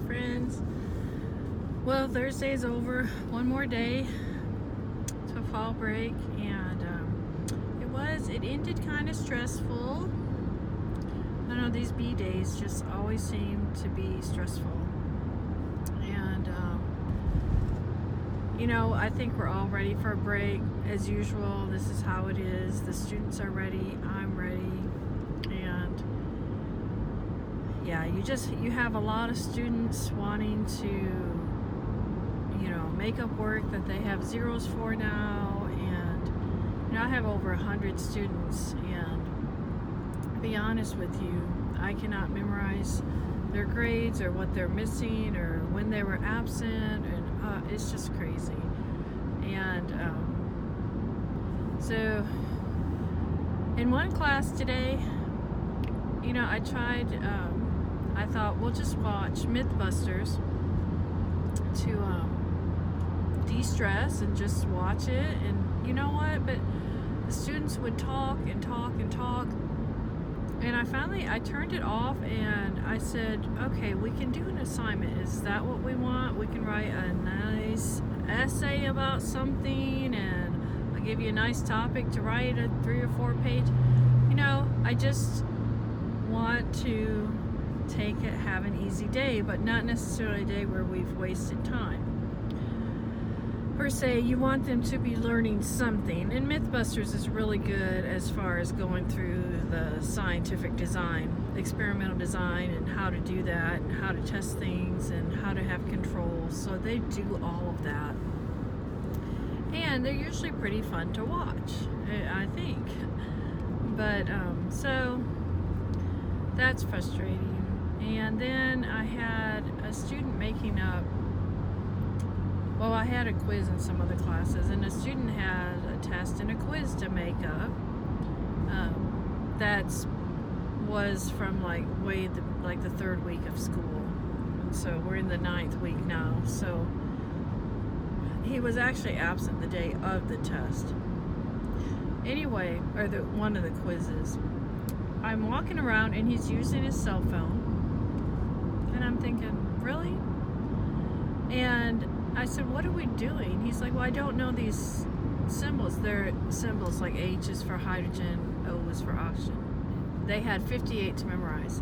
friends. Well, Thursday's over. One more day to fall break, and it ended kind of stressful. I know these B days just always seem to be stressful, and I think we're all ready for a break as usual. This is how it is. The students are ready. I'm ready, and yeah, you have a lot of students wanting to make up work that they have zeros for now, and I have over 100 students, and to be honest with you, I cannot memorize their grades or what they're missing or when they were absent, and it's just crazy. And so in one class today, I tried, I thought we'll just watch Mythbusters to de-stress and just watch it. And you know what, but the students would talk and talk and talk, and I turned it off, and I said, okay, we can do an assignment. Is that what we want? We can write a nice essay about something, and I'll give you a nice topic to write, a 3 or 4 page. I just want to have an easy day, but not necessarily a day where we've wasted time. Per se, you want them to be learning something, and Mythbusters is really good as far as going through the scientific design, experimental design, and how to do that, and how to test things, and how to have controls. So they do all of that, and they're usually pretty fun to watch, I think. But so that's frustrating. And then I had a student making up. Well, I had a quiz in some other classes, and a student had a test and a quiz to make up. That was from the 3rd week of school, and so we're in the 9th week now. So he was actually absent the day of the test. Anyway, or one of the quizzes. I'm walking around, and he's using his cell phone, and I'm thinking, really? And I said, what are we doing? He's like, well, I don't know these symbols. They're symbols like H is for hydrogen, O is for oxygen. They had 58 to memorize.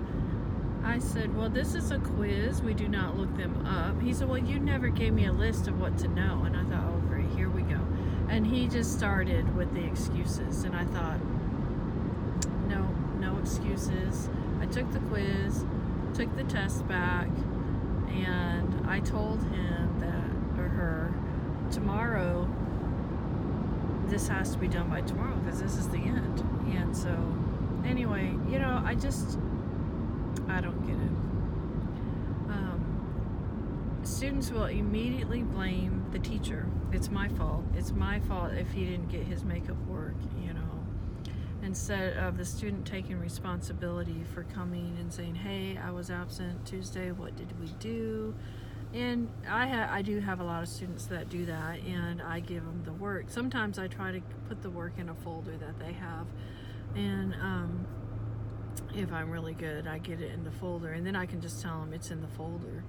I said, well, this is a quiz. We do not look them up. He said, well, you never gave me a list of what to know. And I thought, oh, great, here we go. And he just started with the excuses. And I thought, no excuses. I took the quiz, took the test back, and I told him that, or her, tomorrow, this has to be done by tomorrow because this is the end. And so, anyway, I don't get it. Students will immediately blame the teacher. It's my fault. It's my fault if he didn't get his makeup work, instead of the student taking responsibility for coming and saying, hey, I was absent Tuesday, what did we do? And I do have a lot of students that do that, and I give them the work. Sometimes I try to put the work in a folder that they have, and if I'm really good, I get it in the folder, and then I can just tell them it's in the folder.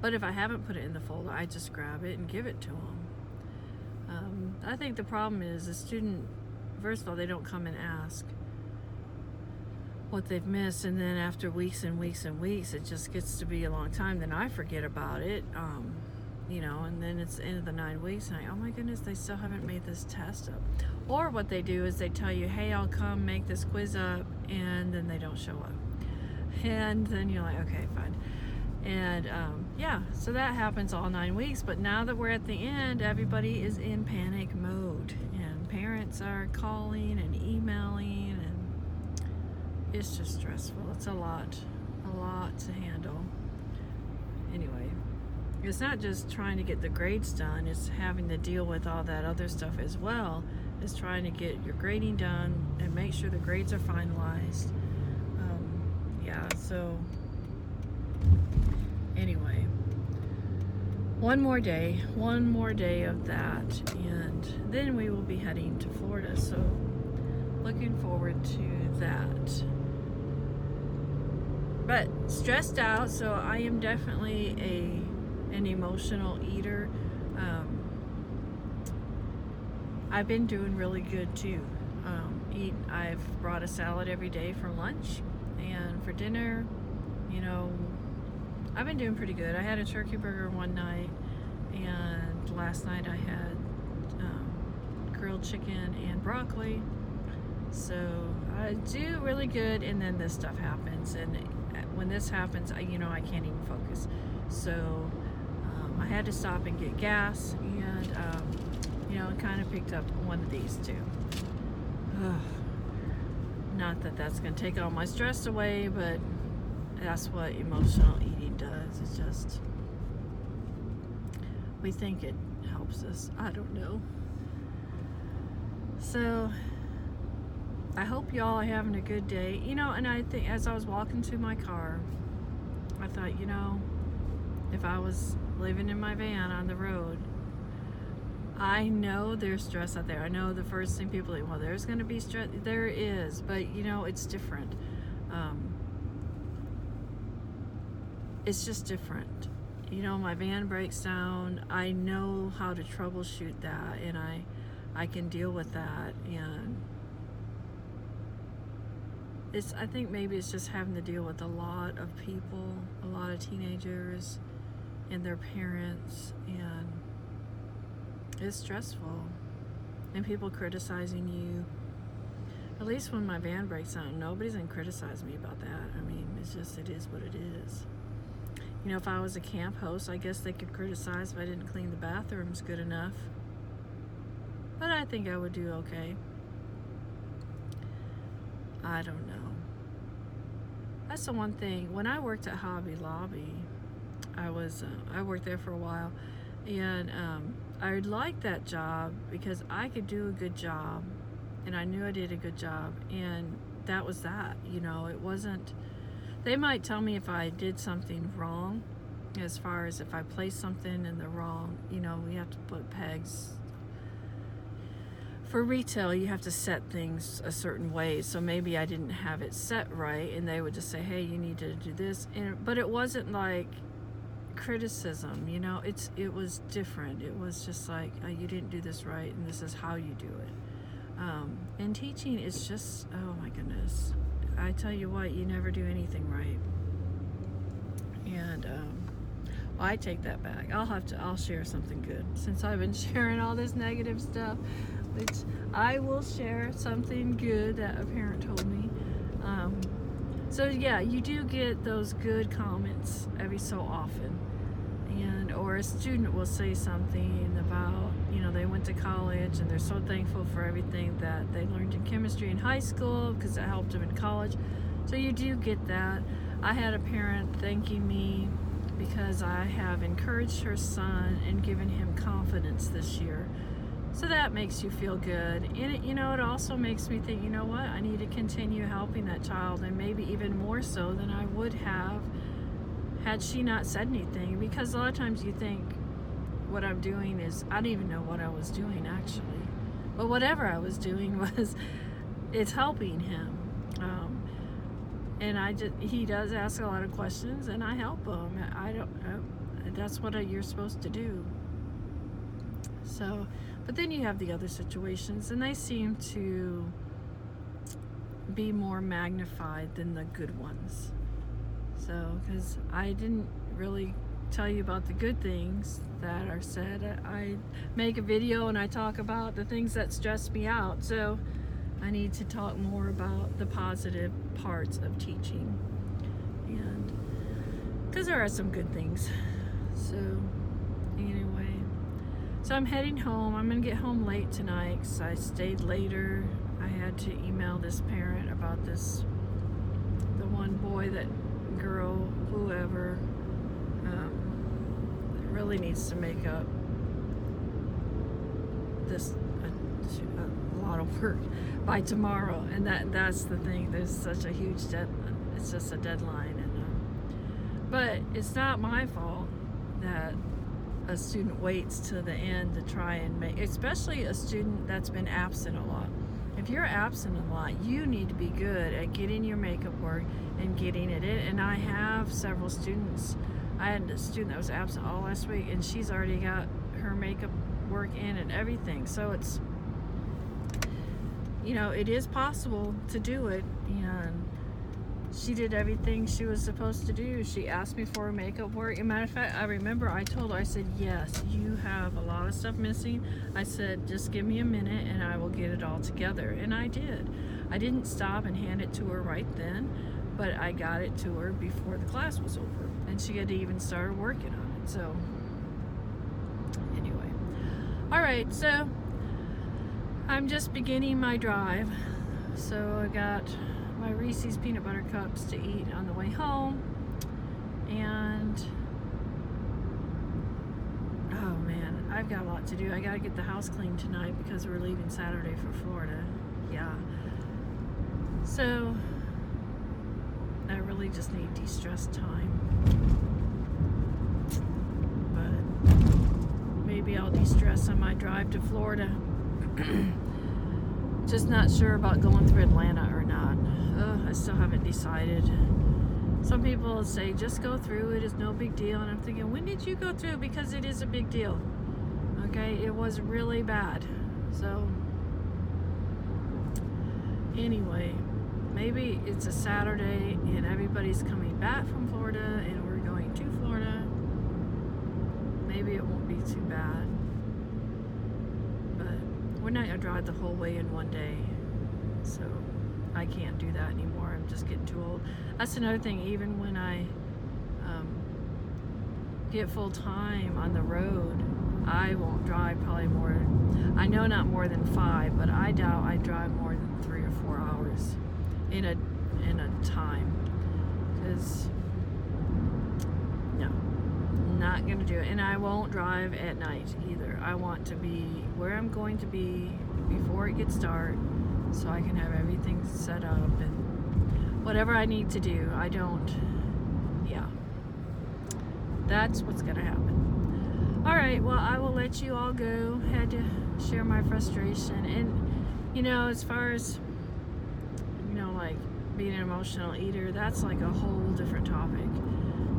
But if I haven't put it in the folder, I just grab it and give it to them. I think the problem is the student, first of all, they don't come and ask what they've missed, and then after weeks and weeks and weeks, it just gets to be a long time. Then I forget about it, and then it's the end of the 9 weeks, and oh my goodness, they still haven't made this test up. Or what they do is they tell you, hey, I'll come make this quiz up, and then they don't show up. And then you're like, okay, fine. And so that happens all 9 weeks. But now that we're at the end, everybody is in panic mode, and parents are calling and emailing, and it's just stressful. It's a lot to handle. Anyway, it's not just trying to get the grades done, it's having to deal with all that other stuff as well. It's trying to get your grading done and make sure the grades are finalized. So anyway, one more day of that, and then we will be heading to Florida. So looking forward to that. but stressed out. So I am definitely an emotional eater. I've been doing really good too. I've brought a salad every day for lunch, and for dinner, I've been doing pretty good. I had a turkey burger one night, and last night I had grilled chicken and broccoli. So I do really good, and then this stuff happens, and when this happens, I can't even focus. So I had to stop and get gas, and kind of picked up one of these too. Not that that's going to take all my stress away, but that's what emotional eating does. It's just, we think it helps us. I don't know. So I hope y'all are having a good day. And I think as I was walking to my car, I thought, if I was living in my van on the road, I know there's stress out there. I know the first thing people think, well, there's going to be stress. There is, but it's different. It's just different. My van breaks down. I know how to troubleshoot that, and I can deal with that. And I think maybe it's just having to deal with a lot of people, a lot of teenagers and their parents, and it's stressful. And people criticizing you. At least when my van breaks down, nobody's gonna criticize me about that. I mean, it is what it is. If I was a camp host, I guess they could criticize if I didn't clean the bathrooms good enough. But I think I would do okay. I don't know. That's the one thing. When I worked at Hobby Lobby, I worked there for a while, and I liked that job because I could do a good job, and I knew I did a good job, and that was that. It wasn't. They might tell me if I did something wrong, as far as if I placed something in the wrong. We have to put pegs. For retail, you have to set things a certain way, so maybe I didn't have it set right, and they would just say, hey, you need to do this. But it wasn't like criticism, it was different. It was just like, you didn't do this right, and this is how you do it. And teaching is just, oh my goodness, I tell you what, you never do anything right. And I take that back. I'll share something good, since I've been sharing all this negative stuff, which I will share something good that a parent told me. So yeah, you do get those good comments every so often, or a student will say something about, they went to college and they're so thankful for everything that they learned in chemistry in high school because it helped them in college. So you do get that. I had a parent thanking me because I have encouraged her son and given him confidence this year. So that makes you feel good. And it also makes me think, what? I need to continue helping that child, and maybe even more so than I would have had she not said anything. Because a lot of times you think what I'm doing is, I don't even know what I was doing actually. But whatever I was doing it's helping him. And he does ask a lot of questions, and I help him. That's what you're supposed to do. So, but then you have the other situations, and they seem to be more magnified than the good ones. So, because I didn't really tell you about the good things that are said. I make a video and I talk about the things that stress me out. So I need to talk more about the positive parts of teaching, and because there are some good things. So anyway, so I'm heading home. I'm gonna get home late tonight because I stayed later. I had to email this parent about the one boy, that girl, whoever, really needs to make up this a lot of work by tomorrow, and that's the thing. There's such a huge deadline. It's just a deadline, and but it's not my fault that a student waits to the end to try and make, especially a student that's been absent a lot. if you're absent a lot, you need to be good at getting your makeup work and getting it in. And I have several students. I had a student that was absent all last week, and she's already got her makeup work in and everything. So it's, you know, it is possible to do it. And she did everything she was supposed to do. She asked me for her makeup work. As a matter of fact, I remember I told her, I said, yes, you have a lot of stuff missing. I said, just give me a minute and I will get it all together. And I did. I didn't stop and hand it to her right then, but I got it to her before the class was over. And she had even started working on it. So, anyway. All right, so I'm just beginning my drive. So I got my Reese's peanut butter cups to eat on the way home, and oh man, I've got a lot to do. I gotta get the house cleaned tonight because we're leaving Saturday for Florida. Yeah, so I really just need de-stress time, but maybe I'll de-stress on my drive to Florida. Just not sure about going through Atlanta or not. I still haven't decided. Some people say just go through it, it's no big deal, and I'm thinking, when did you go through? Because it is a big deal. Okay, it was really bad. So anyway, maybe it's a Saturday and everybody's coming back from Florida and we're going to Florida. Maybe it won't be too bad, but we're not gonna drive the whole way in one day, so I can't do that anymore. I'm just getting too old. That's another thing. Even when I get full time on the road, I won't drive probably more. I know not more than 5, but I doubt I drive more than 3 or 4 hours in a time. Because no, not gonna do it. And I won't drive at night either. I want to be where I'm going to be before it gets dark, so I can have everything set up and whatever I need to do. Yeah, that's what's gonna happen. All right, well, I will let you all go. Had to share my frustration. And you know, as far as, you know, like being an emotional eater, that's like a whole different topic.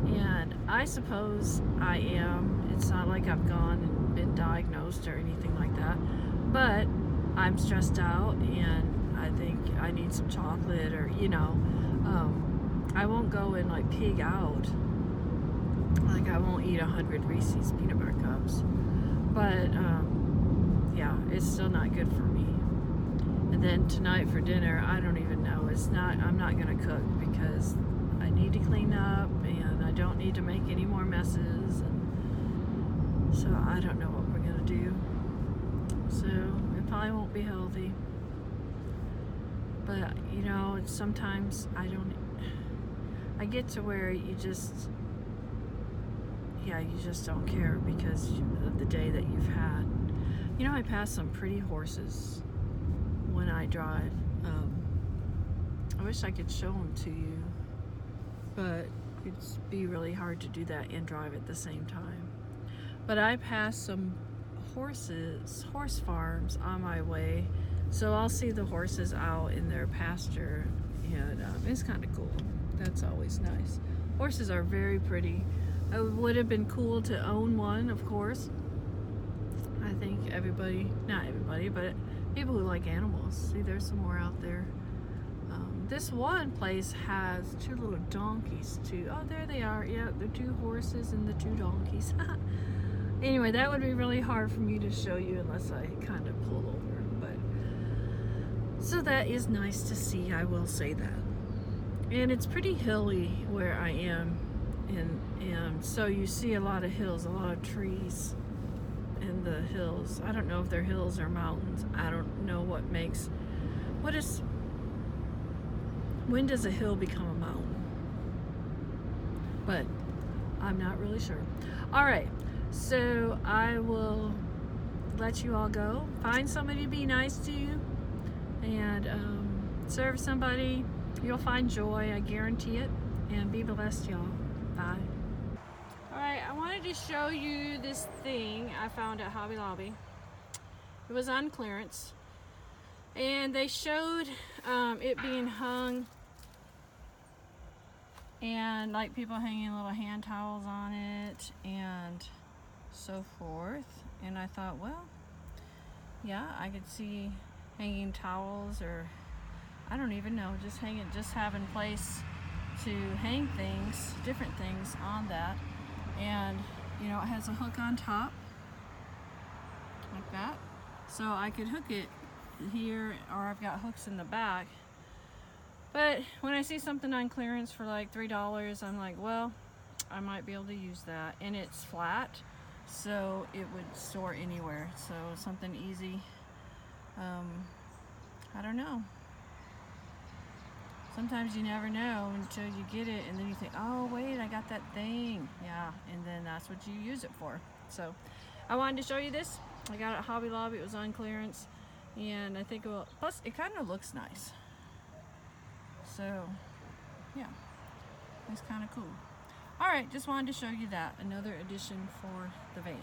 And I suppose I am. It's not like I've gone and been diagnosed or anything like that, but I'm stressed out and I think I need some chocolate, or, you know, I won't go and like pig out. Like I won't eat 100 Reese's peanut butter cups, but yeah, it's still not good for me. And then tonight for dinner, I don't even know. I'm not gonna cook because I need to clean up and I don't need to make any more messes, and so I don't know what we're gonna do. So it probably won't be healthy, but you know, sometimes I get to where you just don't care because of the day that you've had. You know, I pass some pretty horses when I drive. I wish I could show them to you, but it'd be really hard to do that and drive at the same time. But I passed some horse farms on my way, so I'll see the horses out in their pasture, and it's kind of cool. That's always nice. Horses are very pretty. It would have been cool to own one, of course. I think not everybody, but people who like animals. See, there's some more out there. This one place has 2 little donkeys too. Oh, there they are. Yeah, the 2 horses and the 2 donkeys. Anyway, that would be really hard for me to show you unless I kind of pull over. But so that is nice to see, I will say that. And it's pretty hilly where I am, and so you see a lot of hills, a lot of trees in the hills. I don't know if they're hills or mountains. I don't know when does a hill become a mountain? But I'm not really sure. All right, so I will let you all go. Find somebody to be nice to you and serve somebody. You'll find joy, I guarantee it. And be blessed, y'all. Bye. All right, I wanted to show you this thing I found at Hobby Lobby. It was on clearance. And they showed it being hung, and like people hanging little hand towels on it and so forth. And I thought, well, yeah, I could see hanging towels, or I don't even know, just having place to hang things, different things on that. And you know, it has a hook on top like that, so I could hook it here, or I've got hooks in the back. But when I see something on clearance for like $3, I'm like, well, I might be able to use that. And it's flat, so it would store anywhere. So something easy. I don't know. Sometimes you never know until you get it, and then you think, oh wait, I got that thing. Yeah, and then that's what you use it for. So I wanted to show you this. I got it at Hobby Lobby. It was on clearance, and I think it will, plus it kind of looks nice. So yeah, it's kind of cool. All right, just wanted to show you that, another addition for the van.